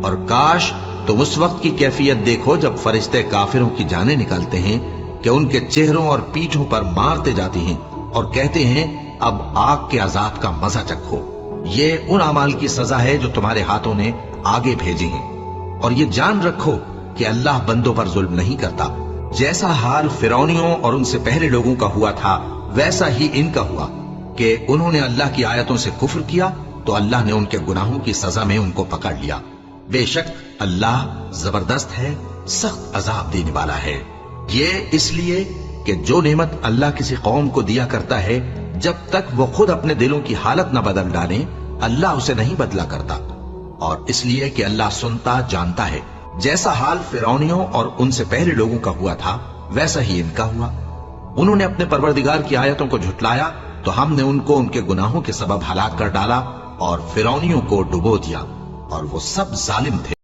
اور کاش تم اس وقت کی کیفیت دیکھو جب فرشتے کافروں کی جانیں نکالتے ہیں کہ ان کے چہروں اور پیٹھوں پر مارتے جاتے ہیں اور کہتے ہیں اب آگ کے عذاب کا مزہ چکھو۔ یہ ان اعمال کی سزا ہے جو تمہارے ہاتھوں نے آگے بھیجے ہیں، اور یہ جان رکھو کہ اللہ بندوں پر ظلم نہیں کرتا۔ جیسا حال فرعونیوں اور ان سے پہلے لوگوں کا ہوا تھا ویسا ہی ان کا ہوا کہ انہوں نے اللہ کی آیتوں سے کفر کیا تو اللہ نے ان کے گناہوں کی سزا میں ان کو پکڑ لیا۔ بے شک اللہ زبردست ہے، سخت عذاب دینے والا ہے۔ یہ اس لیے کہ جو نعمت اللہ کسی قوم کو دیا کرتا ہے جب تک وہ خود اپنے دلوں کی حالت نہ بدل ڈالیں اللہ اسے نہیں بدلا کرتا، اور اس لیے کہ اللہ سنتا جانتا ہے۔ جیسا حال فرعونیوں اور ان سے پہلے لوگوں کا ہوا تھا ویسا ہی ان کا ہوا۔ انہوں نے اپنے پروردگار کی آیتوں کو جھٹلایا تو ہم نے ان کو ان کے گناہوں کے سبب ہلاک کر ڈالا اور فرعونیوں کو ڈبو دیا، اور وہ سب ظالم تھے۔